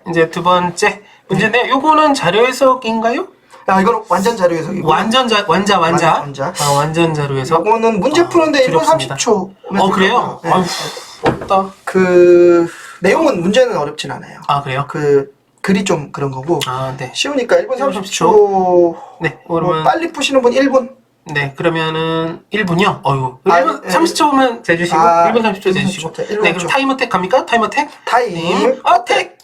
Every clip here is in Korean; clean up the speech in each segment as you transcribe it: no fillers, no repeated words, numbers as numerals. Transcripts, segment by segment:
이제 두 번째 문제인데 요거는 자료 해석인가요? 아, 이거는 완전 자료 해석이고. 완전 완자. 완자. 아, 완전 자료 해석. 요거는 문제 푸는데 1분 두렵습니다. 30초. 그래요? 네. 아유, 없다. 그 내용은 문제는 어렵진 않아요. 아, 그래요? 그 글이 좀 그런 거고. 아, 네. 쉬우니까 1분 1분 30초. 네, 뭐 그러면 빨리 푸시는 분 1분. 네, 그러면은 1분이요? 어이구. 아, 1분, 예. 30초만 재주시고, 아, 1분 30초 1분 재주시고. 30초. 1분 네, 그럼 30초. 타임 어택 갑니까? 타임 어택? 타임 어택!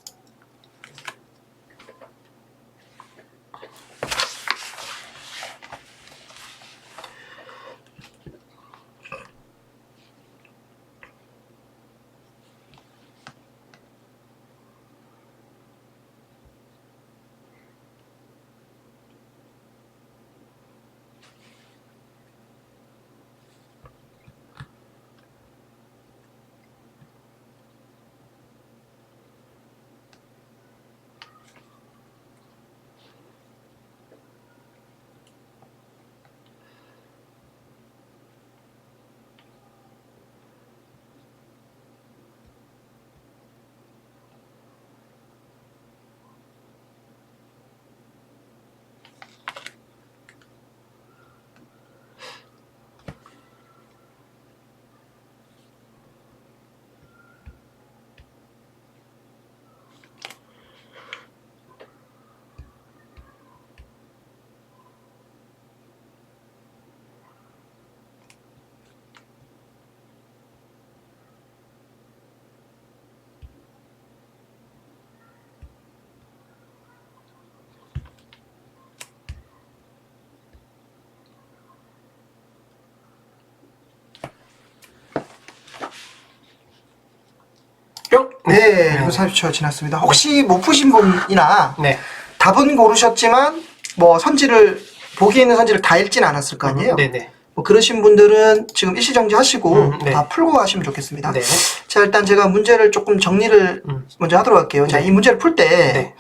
뿅! 네, 1분 30초 지났습니다. 혹시 못 푸신 분이나 네. 답은 고르셨지만 뭐 선지를 보기에 있는 선지를 다 읽진 않았을 거 아니에요? 네네. 뭐 그러신 분들은 지금 일시정지 하시고 네. 다 풀고 가시면 좋겠습니다. 네. 자, 일단 제가 문제를 조금 정리를 먼저 하도록 할게요. 자, 네. 이 문제를 풀 때 네.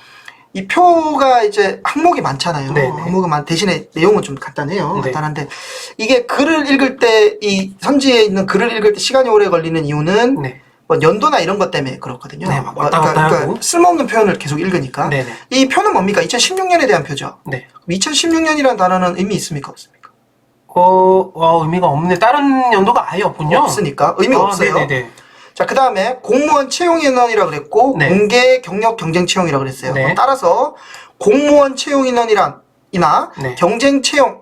이 표가 이제 항목이 많잖아요. 네, 네. 항목은 대신에 내용은 좀 간단해요. 네. 간단한데 이게 글을 읽을 때 이 선지에 있는 글을 읽을 때 시간이 오래 걸리는 이유는 네. 뭐 연도나 이런 것 때문에 그렇거든요. 네, 막 왔다 갔다 하고. 쓸모없는 표현을 계속 읽으니까. 네네. 이 표는 뭡니까? 2016년에 대한 표죠. 네. 2016년이라는 단어는 의미 있습니까? 없습니까? 의미가 없네. 다른 연도가 아예 없군요. 없으니까 의미가 없어요. 네네네. 자, 그 다음에 공무원 채용 인원이라 그랬고 네. 공개 경력 경쟁 채용이라 그랬어요. 네. 따라서 공무원 채용 인원이나 네. 경쟁 채용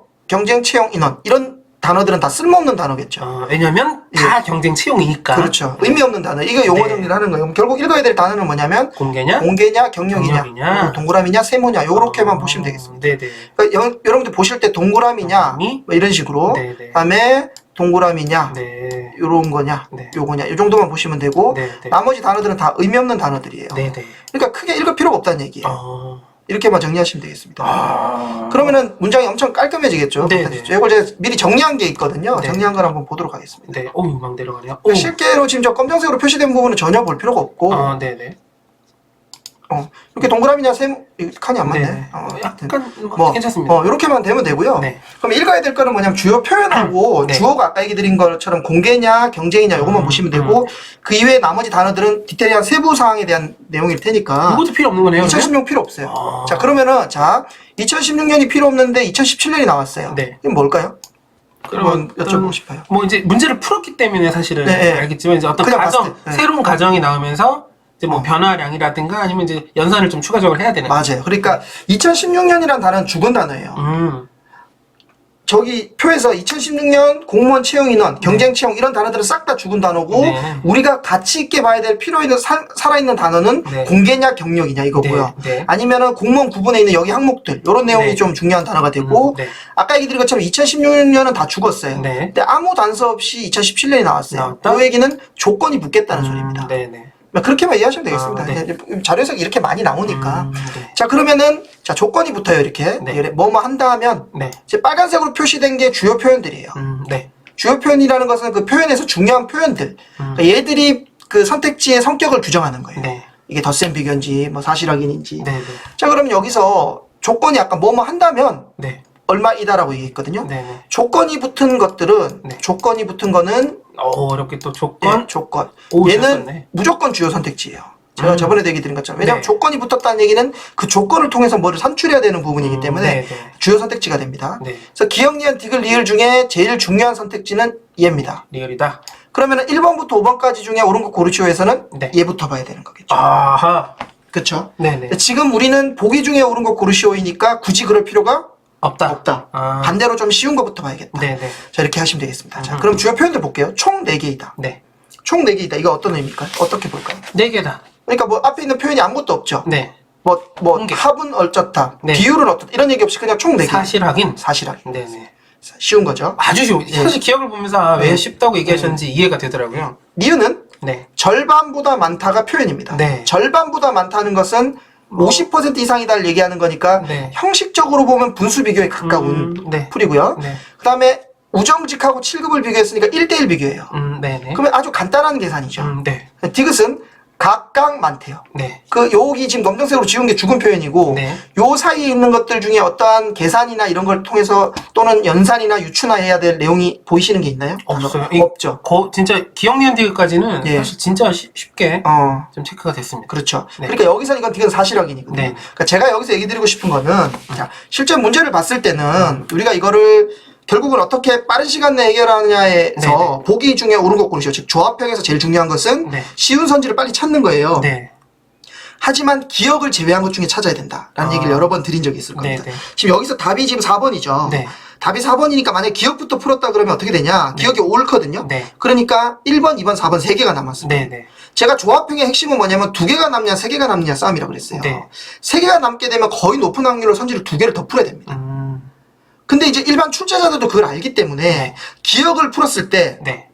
인원 이런 단어들은 다 쓸모없는 단어겠죠. 왜냐면 다 경쟁 채용이니까. 그렇죠. 의미 없는 단어. 이거 용어 네. 정리를 하는 거예요. 그럼 결국 읽어야 될 단어는 뭐냐면 공개냐? 공개냐, 경력이냐, 경력이냐? 동그라미냐, 세모냐 요렇게만 보시면 되겠습니다. 네네. 그러니까 여러분들 보실 때 동그라미냐 동그라미? 뭐 이런 식으로 네네. 그다음에 동그라미냐 네. 요런 거냐 네. 요거냐 요 정도만 보시면 되고 네네. 나머지 단어들은 다 의미 없는 단어들이에요. 네네. 그러니까 크게 읽을 필요가 없다는 얘기예요. 이렇게만 정리하시면 되겠습니다. 그러면은 문장이 엄청 깔끔해지겠죠. 네네. 이걸 제가 미리 정리한 게 있거든요. 네. 정리한 걸 한번 보도록 하겠습니다. 네. 막 내려가네요. 실제로 지금 저 검정색으로 표시된 부분은 전혀 볼 필요가 없고 네네. 이렇게 동그라미냐 세모 칸이 안 맞네. 네. 약간 괜찮습니다. 이렇게만 되면 되고요. 네. 그럼 읽어야 될 거는 뭐냐면 주요 표현하고 네. 주어가 아까 얘기 드린 것처럼 공개냐 경쟁이냐 요것만 보시면 되고 그 이외에 나머지 단어들은 디테일한 세부 사항에 대한 내용일 테니까 이것도 필요 없는 거네요. 2016년 필요 없어요. 자, 그러면은 2016년이 필요 없는데 2017년이 나왔어요. 네. 이건 뭘까요? 그러면 여쭤보고 싶어요. 뭐 이제 문제를 풀었기 때문에 사실은 네, 네. 알겠지만 이제 어떤 그냥 가정, 봤을 때, 네. 새로운 가정이 나오면서 이제 뭐 변화량이라든가 아니면 이제 연산을 좀 추가적으로 해야 되는. 맞아요. 그러니까 2016년이라는 단어는 죽은 단어예요. 저기 표에서 2016년 공무원 채용 인원, 경쟁 채용 이런 단어들은 싹 다 죽은 단어고 네. 우리가 가치 있게 봐야 될 필요 있는 살아있는 단어는 네. 공개냐 경력이냐 이거고요. 네. 네. 아니면은 공무원 구분에 있는 여기 항목들 이런 내용이 네. 좀 중요한 단어가 되고 네. 아까 얘기 드린 것처럼 2016년은 다 죽었어요. 네. 근데 아무 단서 없이 2017년이 나왔어요. 나왔다? 그 얘기는 조건이 붙겠다는 소리입니다. 네네. 그렇게만 이해하시면 되겠습니다. 네. 자료 해석이 이렇게 많이 나오니까. 네. 자, 그러면은 자 조건이 붙어요. 이렇게 네. 뭐뭐 한다 하면 네. 이제 빨간색으로 표시된 게 주요 표현들이에요. 네. 주요 표현이라는 것은 그 표현에서 중요한 표현들. 그러니까 얘들이 그 선택지의 성격을 규정하는 거예요. 네. 이게 덧셈 비교인지 뭐 사실 확인인지. 네. 자, 그럼 여기서 조건이 아까 뭐뭐 한다면 네. 얼마이다라고 얘기했거든요. 네. 조건이 붙은 것들은 네. 조건이 붙은 거는 어렵게 또 조건. 조건. 오, 얘는 잘썼네. 무조건 주요 선택지예요. 제가 저번에도 얘기 드린 것처럼. 왜냐하면 네. 조건이 붙었다는 얘기는 그 조건을 통해서 뭐를 산출해야 되는 부분이기 때문에 네. 주요 선택지가 됩니다. 네. 그래서 기억, 니은, 디귿, 리을 중에 제일 중요한 선택지는 얘입니다. 리얼이다. 그러면 1번부터 5번까지 중에 옳은 거 고르시오에서는 네. 얘부터 봐야 되는 거겠죠. 아하. 그렇죠? 네네. 지금 우리는 보기 중에 옳은 거 고르시오이니까 굳이 그럴 필요가 없다. 아. 반대로 좀 쉬운 거부터 봐야겠다. 네네. 자, 이렇게 하시면 되겠습니다. 자, 그럼 주요 표현들 볼게요. 총 4개이다. 네. 총 4개이다. 이거 어떤 의미일까요? 어떻게 볼까요? 4개다. 그러니까 뭐 앞에 있는 표현이 아무것도 없죠. 네. 뭐 공개. 합은 어쩌다, 네. 비율은 어떻다 이런 얘기 없이 그냥 총 4개. 사실 확인. 사실하기. 네네. 쉬운 거죠. 아주 쉬워. 사실 기억을 보면서 아, 왜 네. 쉽다고 얘기하셨는지 이해가 되더라고요. 니은은 네. 절반보다 많다가 표현입니다. 네. 절반보다 많다는 것은 50% 이상이다를 얘기하는 거니까 네. 형식적으로 보면 분수 비교에 가까운 네. 풀이고요. 네. 그 다음에 우정직하고 7급을 비교했으니까 1대1 비교예요. 네네. 그러면 아주 간단한 계산이죠. 네. 디귿은 각각 많대요. 네. 그 여기 지금 검정색으로 지운 게 죽은 표현이고 네. 요 사이에 있는 것들 중에 어떠한 계산이나 이런 걸 통해서 또는 연산이나 유추나해야 될 내용이 보이시는 게 있나요? 없어요. 없죠. 진짜 기억 니은 디귿까지는 예. 사실 진짜 쉽게 어. 좀 체크가 됐습니다. 그렇죠. 네. 그러니까 여기서 이건 디귿 사실확인이거든요. 네. 그러니까 제가 여기서 얘기 드리고 싶은 거는 자, 실제 문제를 봤을 때는 우리가 이거를 결국은 어떻게 빠른 시간 내에 해결하느냐에서 네네. 보기 중에 옳은 거 고르시오. 즉 조합형에서 제일 중요한 것은 네. 쉬운 선지를 빨리 찾는 거예요. 네. 하지만 기억을 제외한 것 중에 찾아야 된다라는 얘기를 여러 번 드린 적이 있을 겁니다. 네네. 지금 여기서 답이 지금 4번이죠. 네. 답이 4번이니까 만약에 기억부터 풀었다 그러면 어떻게 되냐? 기억이 옳거든요. 네. 그러니까 1번, 2번, 4번 3개가 남았습니다. 네네. 제가 조합형의 핵심은 뭐냐면 2개가 남냐 3개가 남냐 싸움이라고 그랬어요. 네. 3개가 남게 되면 거의 높은 확률로 선지를 2개를 더 풀어야 됩니다. 근데 이제 일반 출제자들도 그걸 알기 때문에 네. 기억을 풀었을 때 네.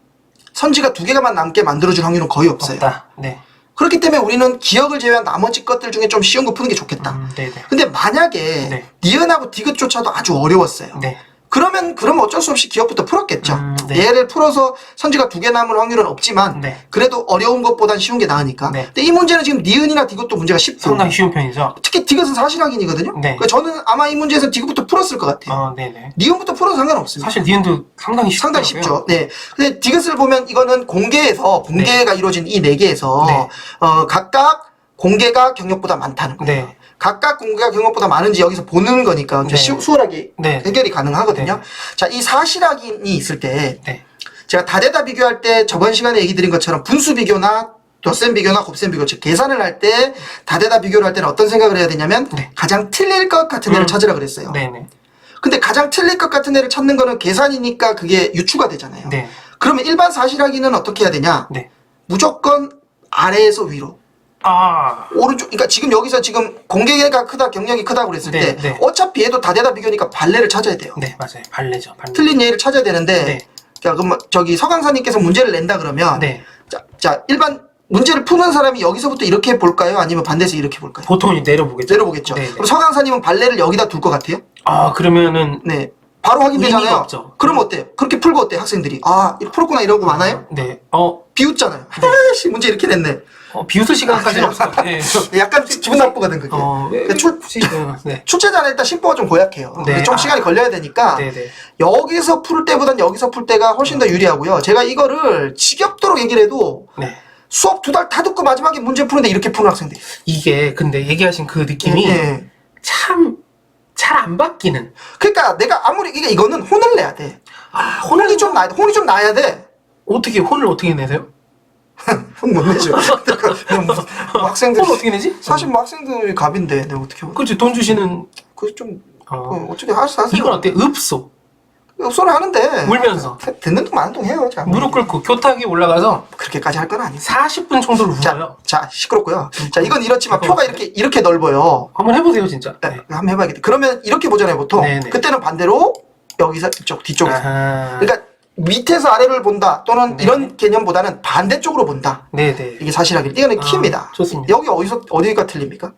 선지가 2개가만 남게 만들어줄 확률은 거의 없어요. 없다. 네. 그렇기 때문에 우리는 기억을 제외한 나머지 것들 중에 좀 쉬운 거 푸는 게 좋겠다. 네네. 근데 만약에 네. 니은하고 디귿조차도 아주 어려웠어요. 네. 그러면 어쩔 수 없이 기억부터 풀었겠죠. 네. 얘를 풀어서 선지가 2개 남을 확률은 없지만 네. 그래도 어려운 것보단 쉬운 게 나으니까. 네. 근데 이 문제는 지금 니은이나 디귿도 문제가 쉽고 상당히 쉬운 편이죠. 특히 디귿은 사실확인이거든요. 네. 그러니까 저는 아마 이 문제에서 디귿부터 풀었을 것 같아요. 네네. 니은부터 풀어도 상관없습니다. 사실 니은도 상당히 쉽더라고요. 상당히 쉽죠. 네. 근데 디귿을 보면 이거는 공개가 이루어진 이 4개에서 네. 각각 공개가 경력보다 많다는 거예요. 네. 각각 공개가 경력보다 많은지 여기서 보는 거니까 네. 수월하게 네. 해결이 가능하거든요. 네. 자, 이 사실확인이 있을 때 네. 제가 다대다 비교할 때 저번 시간에 얘기 드린 것처럼 분수 비교나 덧셈 비교나 곱셈 비교, 즉 계산을 할 때 다대다 비교를 할 때는 어떤 생각을 해야 되냐면 네. 가장 틀릴 것 같은 애를 찾으라 그랬어요. 네네. 근데 가장 틀릴 것 같은 애를 찾는 거는 계산이니까 그게 유추가 되잖아요. 네. 그러면 일반 사실확인은 어떻게 해야 되냐? 네. 무조건 아래에서 위로. 오른쪽, 그러니까 지금 여기서 지금 공개가 크다, 경력이 크다고 그랬을 네, 때 네. 어차피 얘도 다대다 비교니까 발레를 찾아야 돼요. 네, 맞아요. 발레죠. 발레. 틀린 예를 찾아야 되는데 네. 자, 그럼 저기 서강사님께서 문제를 낸다 그러면 네. 자, 일반 문제를 푸는 사람이 여기서부터 이렇게 볼까요? 아니면 반대에서 이렇게 볼까요? 보통은 내려보겠죠. 내려보겠죠. 네, 네. 그럼 서강사님은 발레를 여기다 둘 것 같아요? 그러면은 네. 바로 확인되잖아요. 의미가 없죠. 그럼 어때요? 그렇게 풀고 어때요? 학생들이. 이렇게 풀었구나 이런 거 많아요? 네. 비웃잖아요. 아이씨, 문제 이렇게 냈네. 비웃을 시간까지는 없어. 네. 약간 기분 나쁘거든, 그게. 왜 출- 네. 출제자는 일단 심보가 좀 고약해요. 네. 그래서 좀 시간이 걸려야 되니까 네네. 여기서 풀 때보단 여기서 풀 때가 훨씬 더 유리하고요. 제가 이거를 지겹도록 얘기를 해도 네. 수업 2달 다 듣고 마지막에 문제 푸는데 이렇게 푸는 학생들이 있어요. 이게 근데 얘기하신 그 느낌이 예. 참 잘 안 바뀌는. 그러니까 내가 아무리 이거는 혼을 내야 돼. 혼이 좀 나야 돼. 어떻게 혼을 어떻게 내세요? 혼 못 내죠. 그냥 뭐 학생들 혼을 어떻게 내지? 사실 뭐 학생들이 갑인데 내가 어떻게 그렇지. 돈 주시는 그 좀 어. 어떻게 하세요? 이건 어때? 읍소. 소리 하는데 울면서 듣는 동 마는 동 해요. 자, 무릎 꿇고 교탁에 올라가서 그렇게까지 할 건 아니에요. 40분 정도를 울어요. 자, 시끄럽고요. 자, 이건 이렇지만 그거 표가 같은데? 이렇게 넓어요. 한번 해보세요, 진짜. 네, 한번 해봐야겠다. 그러면 이렇게 보잖아요, 보통. 네네. 그때는 반대로 여기서 뒤쪽에서. 아하. 그러니까 밑에서 아래를 본다 또는 네. 이런 개념보다는 반대쪽으로 본다. 네네. 이게 사실하기. 이거는 키입니다. 좋습니다. 여기 어디가 틀립니까?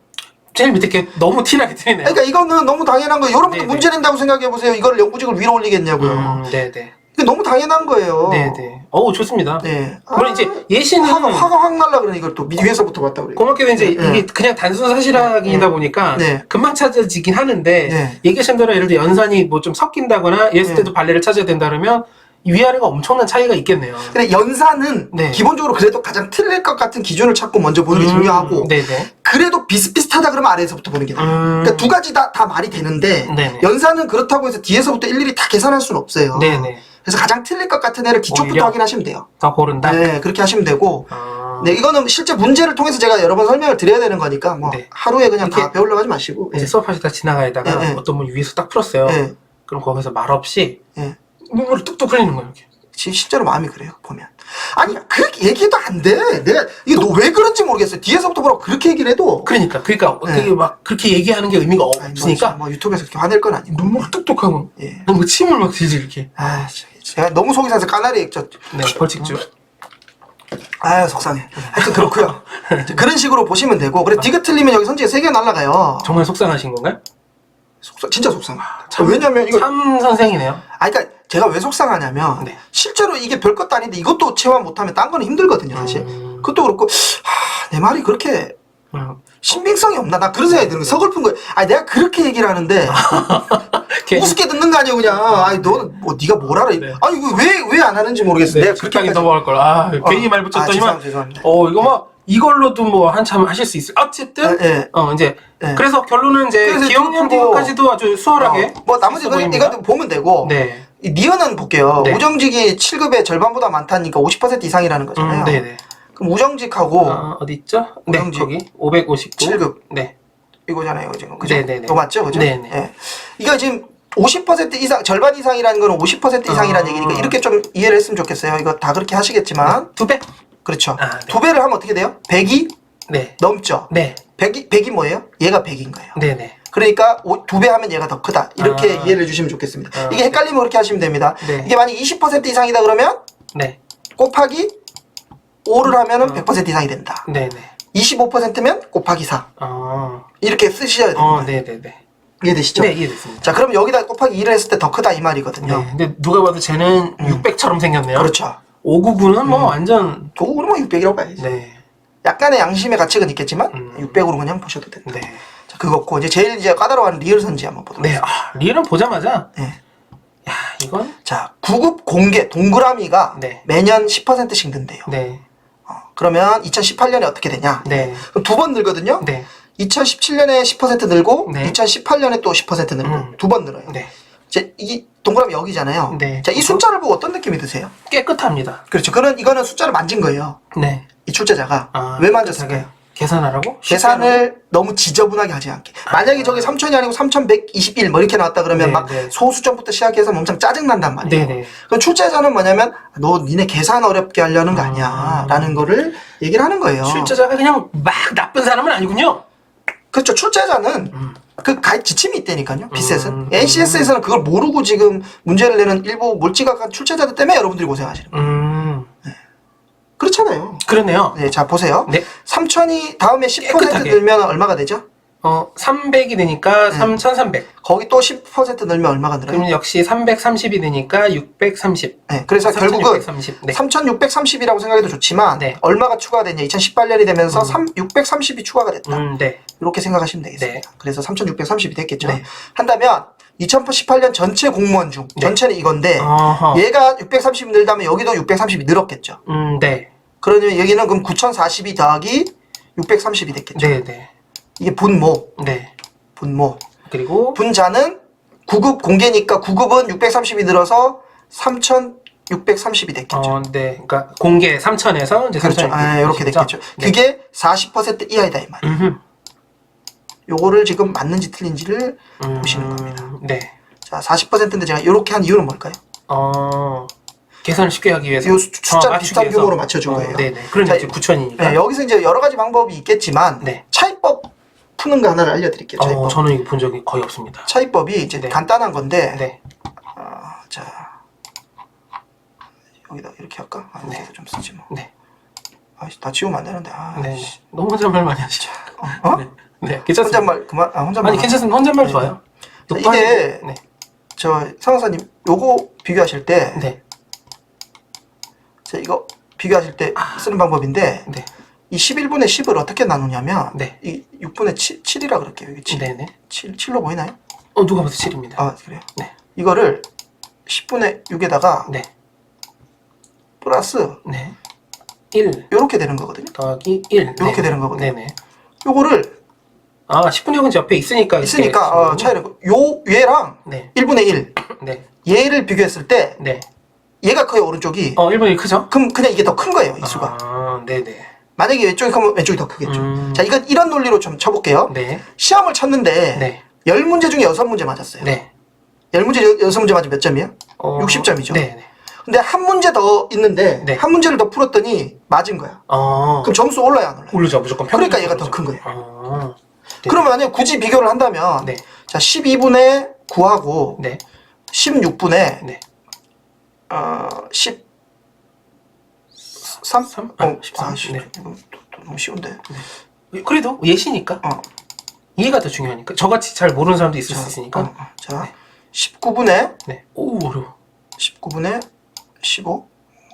제일 밑에 게 너무 티나게 틀리네요. 그러니까 이거는 너무 당연한 거예요. 여러분들 네네. 문제 낸다고 생각해 보세요. 이거를 영구직을 위로 올리겠냐고요. 네네. 이게 너무 당연한 거예요. 네네. 좋습니다. 네. 물론 이제 예시는 화가 확 날라 그러네. 이걸 또 위에서부터 봤다 그래. 고맙게도 이제 네. 이게 그냥 단순 사실학이다 보니까 네. 금방 찾아지긴 하는데 네. 얘기하신 대로 예를 들어 연산이 뭐 좀 섞인다거나 예습 때도 발레를 찾아야 된다 그러면 위아래가 엄청난 차이가 있겠네요. 근데 연산은 네. 기본적으로 그래도 가장 틀릴 것 같은 기준을 찾고 먼저 보는 게 중요하고 네네. 그래도 비슷비슷하다 그러면 아래에서부터 보는 게 나아요. 그러니까 두 가지 다 말이 되는데 네네. 연산은 그렇다고 해서 뒤에서부터 일일이 다 계산할 수는 없어요. 네네. 그래서 가장 틀릴 것 같은 애를 기초부터 오히려 확인하시면 돼요. 더 고른다? 네, 그렇게 하시면 되고 아, 네, 이거는 실제 문제를 통해서 제가 여러 번 설명을 드려야 되는 거니까 뭐 네. 하루에 그냥 다 이렇게 배우려고 하지 마시고 이제 수업하시다 지나가다가 네, 네. 어떤 분이 위에서 딱 풀었어요. 네. 그럼 거기서 말없이 네. 눈물이 뚝뚝 흘리는 거예요. 이렇게. 실제로 마음이 그래요 보면. 아니 그렇게 얘기해도 안 돼. 내가 이게 너 왜 그런지 모르겠어요. 뒤에서부터 뭐라고 그렇게 얘기를 해도 그러니까 네. 그게 막 그렇게 얘기하는 게 의미가 아니, 없으니까 뭐 유튜브에서 이렇게 화낼 건 아니고 눈물 뚝뚝하고 예. 뭐 침을 막 질질 이렇게. 아, 제가 너무 속이 상해서 까나리 액젓. 네, 벌칙주. 아유 속상해. 하여튼 그렇고요. 그런 식으로 보시면 되고 그래 디귿 틀리면 여기 선지가 3개 날라가요. 정말 속상하신 건가요? 진짜 속상해. 왜냐면 이거 참 선생이네요. 그러니까 제가 왜 속상하냐면 네. 실제로 이게 별것도 아닌데 이것도 체화 못하면 딴 거는 힘들거든요 사실. 그것도 그렇고 내 말이 그렇게 신빙성이 없나? 나 그런 생각이 드는 거야. 서글픈 거야. 아니 내가 그렇게 얘기를 하는데 우습게 듣는 거 아니야 그냥. 아니 너는 뭐 네가 뭘 알아? 네. 아니 이거 왜 안 하는지 모르겠어. 네, 내가 적당히 그렇게까지. 넘어갈 걸. 괜히 말 붙였더니만. 죄송합니다. 이거 뭐 이걸로도 뭐 한참 하실 수 있을. 어쨌든 예. 이제 예. 그래서 결론은 이제 그래서 기억력 풀고, 디귿까지도 아주 수월하게. 뭐 나머지 있어 보입니다. 이거 보면 되고. 네. 이 니은은 볼게요. 네. 우정직이 7급의 절반보다 많다니까 50% 이상이라는 거잖아요. 네네. 그럼 우정직하고 어디 있죠? 네, 우정직. 거기 559. 7급. 네. 이거잖아요, 이거 지금. 그죠? 네네네. 이거 맞죠? 그죠? 네네. 예. 이거 지금 50% 이상, 절반 이상이라는 거는 50% 이상이라는 얘기니까 이렇게 좀 이해를 했으면 좋겠어요. 이거 다 그렇게 하시겠지만. 2배? 그렇죠. 네. 2배를 하면 어떻게 돼요? 100이 네. 넘죠? 네. 100이 뭐예요? 얘가 100인 거예요. 네네. 그러니까 2배 하면 얘가 더 크다. 이렇게 아. 이해를 해주시면 좋겠습니다. 아, 이게 헷갈리면 그렇게 하시면 됩니다. 네. 이게 만약 20% 이상이다 그러면 네. 곱하기 5를 하면은 100% 이상이 된다. 네네. 25%면 곱하기 4. 이렇게 쓰셔야 됩니다. 네네네. 이해되시죠? 네, 이해됐습니다. 자, 그럼 여기다 곱하기 2를 했을 때 더 크다 이 말이거든요. 네. 근데 누가 봐도 쟤는 600처럼 생겼네요. 그렇죠. 599는 뭐 완전. 도구는 뭐 600이라고 봐야지. 네. 약간의 양심의 가책은 있겠지만 600으로 그냥 보셔도 된다. 네. 자, 그거고 이제 제일 이제 까다로운 리을 선지 한번 보도록 네. 리을은 보자마자. 네. 야, 이건. 자, 9급 공개 동그라미가 네. 매년 10%씩 는대요. 네. 그러면 2018년에 어떻게 되냐? 네. 그럼 두 번 늘거든요. 네. 2017년에 10% 늘고 네. 2018년에 또 10% 늘고 두 번 늘어요. 네. 이제 이 동그라미 여기잖아요. 네. 자, 이 숫자를 보고 어떤 느낌이 드세요? 깨끗합니다. 그렇죠. 이거는 숫자를 만진 거예요. 네. 이 출제자가 왜 만졌을까요? 계산하라고? 계산을 너무 지저분하게 하지 않게. 만약에 저게 3000이 아니고 3121 뭐 이렇게 나왔다 그러면 네, 막 네. 소수점부터 시작해서 엄청 짜증난단 말이에요. 네네. 그럼 출제자는 뭐냐면 너 니네 계산 어렵게 하려는 거 아니야 라는 거를 얘기를 하는 거예요. 출제자가 그냥 막 나쁜 사람은 아니군요. 그렇죠. 출제자는 그 가입 지침이 있다니까요. 비셋은. NCS에서는 그걸 모르고 지금 문제를 내는 일부 몰지각한 출제자들 때문에 여러분들이 고생하시는 거예요. 그렇잖아요. 그러네요. 네, 자 보세요. 네. 3000이 다음에 10% 깨끗하게. 늘면 얼마가 되죠? 300이 되니까 3300. 거기 또 10% 늘면 얼마가 늘어요? 그러면 역시 330이 되니까 630. 네, 그래서 결국은 3630. 네. 3630이라고 생각해도 좋지만 네. 얼마가 추가가 됐냐? 2018년이 되면서 630이 추가가 됐다. 네. 이렇게 생각하시면 되겠습니다. 네. 그래서 3630이 됐겠죠. 네. 한다면 2018년 전체 공무원 중 네. 전체는 이건데 어허. 얘가 630이 늘다면 여기도 630이 늘었겠죠. 네. 그러면 여기는 그럼 9042 더하기 630이 됐겠죠. 네, 네. 이게 분모. 네. 분모. 그리고 분자는 9급 공개니까 9급은 630이 늘어서 3630이 됐겠죠. 네. 그러니까 공개 3000에서 이제 그렇죠. 3600. 이렇게 됐겠죠. 네. 그게 40% 이하이다 이 말이에요. 요거를 지금 맞는지 틀린지를 보시는 겁니다. 네. 자, 40%인데 제가 이렇게 한 이유는 뭘까요? 계산을 쉽게 하기 위해서. 이 숫자 맞추기 비슷한 위해서. 규모로 맞춰준 거예요. 네네. 그러니까 자, 이제 9000이니까. 네, 여기서 이제 여러 가지 방법이 있겠지만 네. 차이법 푸는 거 하나를 알려드릴게요. 차이법. 저는 이거 본 적이 거의 없습니다. 차이법이 이제 네. 간단한 건데 네. 자 여기다 이렇게 할까? 네. 여기서 좀 쓰지 뭐. 네. 다 지우면 안 되는데. 네. 너무 혼잣말 많이 하시죠. 어? 네. 네. 괜찮습니다. 혼잣말 그만. 혼잣말. 아니 괜찮습니다. 혼잣말 좋아요. 자, 이게 네. 저 상원사님 요거 비교하실 때 네. 자, 이거 비교하실 때 쓰는 방법인데 네. 이 11분의 10을 어떻게 나누냐면 네. 이 6분의 7이라 그럴게요. 여기 7. 네네. 7로 보이나요? 누가 봐도 7입니다. 아, 그래요? 네. 이거를 10분의 6에다가 네. 플러스 네. 1 요렇게 되는 거거든요. 더하기 1 이렇게 되는 거거든요. 네네. 요거를 10분의 0은 옆에 있으니까 차이는 요 얘랑 네. 1분의 1 네. 얘를 비교했을 때 네. 얘가 커요, 오른쪽이. 1분의 1 크죠? 그럼 그냥 이게 더 큰 거예요, 이 수가. 네네. 만약에 왼쪽이 크면 왼쪽이 더 크겠죠. 자, 이런 논리로 좀 쳐볼게요. 네. 시험을 쳤는데 네. 10문제 중에 6문제 맞았어요. 네. 10문제 6문제 맞으면 몇 점이에요? 60점이죠. 네. 근데 한 문제 더 있는데 네. 한 문제를 더 풀었더니 맞은 거야. 그럼 점수 올라야 안 올라요? 오르죠. 무조건 그러니까 평균 얘가 더 오르죠. 큰 거예요. 네. 그러면 만약에 굳이 비교를 한다면 네. 자, 12분의 9하고 네. 16분의 네. 13? 13? 13. 네. 이거 너무 쉬운데. 그래도 예시니까. 이해가 더 중요하니까. 저같이 잘 모르는 사람도 있을 수 있으니까. 자, 19분의 네. 오, 어려워. 19분의 15?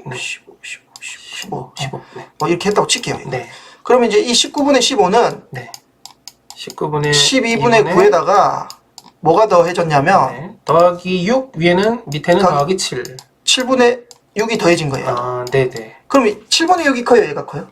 네. 15. 네. 뭐 이렇게 했다고 칠게요. 네. 그러면 이제 이 19분의 15는 네. 19분의 12분의 9에다가 뭐가 더해졌냐면 네. 더하기 6 위에는 밑에는 더하기 7. 7분의 6이 더해진 거예요. 네네. 그럼 7분의 6이 커요? 얘가 커요?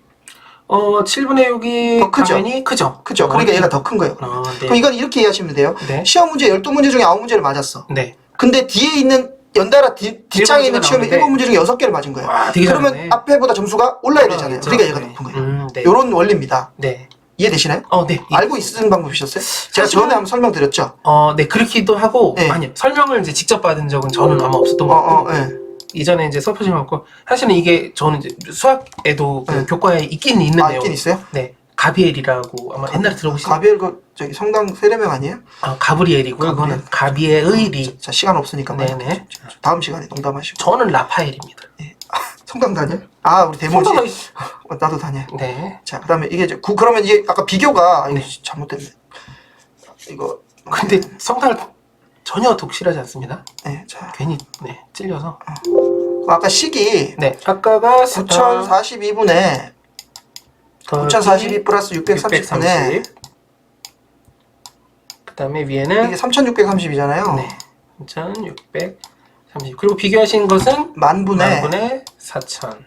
7분의 6이 더 크죠? 당연히 크죠. 그죠? 그러니까 얘가 더 큰 거예요. 네. 그럼 이건 이렇게 이해하시면 돼요. 네. 시험 문제 12문제 중에 9문제를 맞았어. 네. 근데 뒤에 있는 연달아 뒷장에 있는 시험에 나오는데 7문제 중에 6개를 맞은 거예요. 되게 그러면 잘하네. 앞에보다 점수가 올라야 되잖아요. 있죠. 그러니까 얘가 네. 높은 거예요. 네. 요런 원리입니다. 네. 이해되시나요? 네. 알고 있으신 방법이셨어요? 제가 전에 한번 설명드렸죠? 네. 그렇기도 하고, 네. 아니요. 설명을 이제 직접 받은 적은 저는 아마 없었던 것 같고, 네. 이전에 이제 수업 하신 것 같고, 사실은 이게 저는 이제 수학에도 그 네. 교과에 있긴 있는데요. 있긴 있어요? 네. 가비엘이라고 아마 옛날에 들어보신 가비엘 저기 성당 세례명 아니에요? 가브리엘이고요. 그거는 가비엘의 리. 자, 시간 없으니까 네네. 다음 시간에 농담하시고. 저는 라파엘입니다. 성당 다녀? 우리 대모지. 나도 다녀. 네. 자, 그다음에 이게 이제 그러면 이게 아까 비교가 이거 잘못됐네. 이거 근데 성당을 전혀 독실하지 않습니다. 네, 자. 괜히 찔려서. 아까 식이 네. 아까가 9042분에 9042 플러스 630분에 그다음에 위에는 이게 3630이잖아요. 네. 3630. 그리고 비교하신 것은 만분의 4000.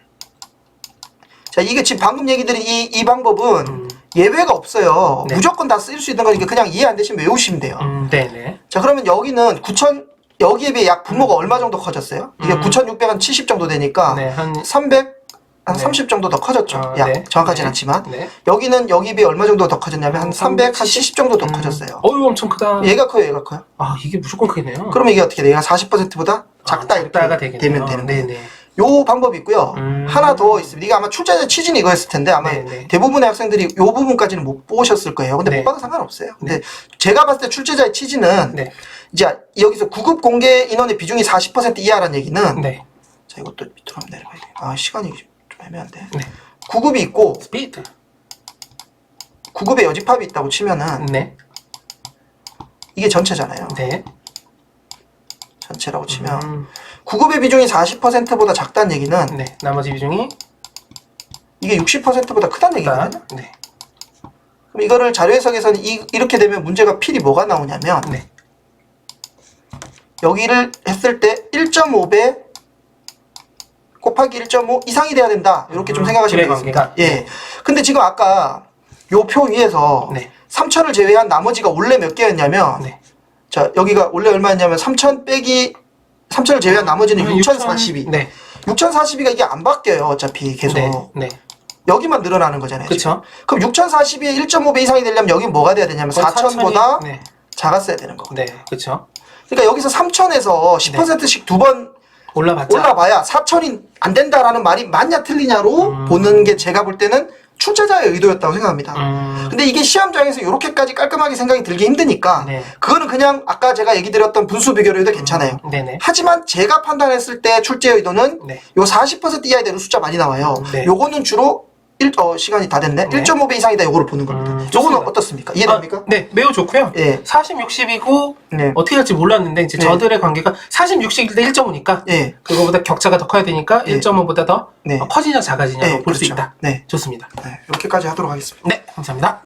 자, 이게 지금 방금 얘기드린 이 방법은 예외가 없어요. 네. 무조건 다 쓸 수 있는 거니까 그냥 이해 안 되시면 외우시면 돼요. 네네. 자, 그러면 여기는 9000 여기에 비해 약 분모가 얼마 정도 커졌어요? 이게 9670 정도 되니까 네, 한 30 정도 더 커졌죠. 약 네. 정확하진 네. 않지만 네. 여기는 여기에 비해 얼마 정도 더 커졌냐면 한 370 정도 더 커졌어요. 엄청 크다. 얘가 커요, 얘가 커요? 이게 무조건 크겠네요. 그러면 이게 어떻게 돼요? 얘가 40%보다 작다 작다가 이렇게 되겠네요. 되면 되는 거예요. 네네. 요 방법이 있고요. 하나 더 있습니다. 이게 아마 출제자 취지는 이거였을 텐데 아마 네네. 대부분의 학생들이 요 부분까지는 못 보셨을 거예요. 근데 네. 못 봐도 상관없어요. 근데 제가 봤을 때 출제자의 취지는 네. 이제 여기서 구급 공개 인원의 비중이 40% 이하라는 얘기는 네. 자, 이것도 밑으로 한번 내려가야 돼. 시간이 좀 애매한데. 네. 구급이 있고 스피드. 구급에 여집합이 있다고 치면은 네. 이게 전체잖아요. 네. 전체라고 치면 구급의 비중이 40%보다 작다는 얘기는 네. 나머지 비중이 이게 60%보다 크다는 얘기거든요. 네. 그럼 이거를 자료 해석에서는 이렇게 되면 문제가 필히 뭐가 나오냐면 네. 여기를 했을 때 1.5배 곱하기 1.5 이상이 돼야 된다. 이렇게 좀 생각하시면 되겠습니다. 관계가. 예. 근데 지금 아까 요 표 위에서 네. 3천을 제외한 나머지가 원래 몇 개였냐면 네. 자, 여기가 원래 얼마였냐면 3천 빼기 3천을 제외한 나머지는 6042. 네. 6042가 이게 안 바뀌어요. 어차피 계속. 네. 네. 여기만 늘어나는 거잖아요. 그쵸. 그럼 6042에 1.5배 이상이 되려면 여기 뭐가 돼야 되냐면 4000보다 네. 작았어야 되는 거고. 네. 그쵸. 그러니까 여기서 3000에서 10%씩 두 번 올라봐야 4000이 안 된다라는 말이 맞냐 틀리냐로 보는 게 제가 볼 때는 출제자의 의도였다고 생각합니다. 근데 이게 시험장에서 이렇게까지 깔끔하게 생각이 들기 힘드니까 네. 그거는 그냥 아까 제가 얘기 드렸던 분수 비교로 해도 괜찮아요. 네네. 하지만 제가 판단했을 때 출제 의도는 네. 요 40% 이하에 되는 숫자 많이 나와요. 네. 요거는 주로 시간이 다 됐네. 네. 1.5배 이상이다 요거를 보는 겁니다. 요거는 좋습니다. 어떻습니까? 이해됩니까? 네, 매우 좋고요. 예. 40, 60이고 네. 어떻게 할지 몰랐는데 이제 네. 저들의 관계가 40, 60일 때 1.5니까 예. 그거보다 격차가 더 커야 되니까 네. 1.5보다 더 네. 커지냐 작아지냐로 네, 볼 수 그렇죠. 있다. 네. 좋습니다. 네. 이렇게까지 하도록 하겠습니다. 네, 감사합니다.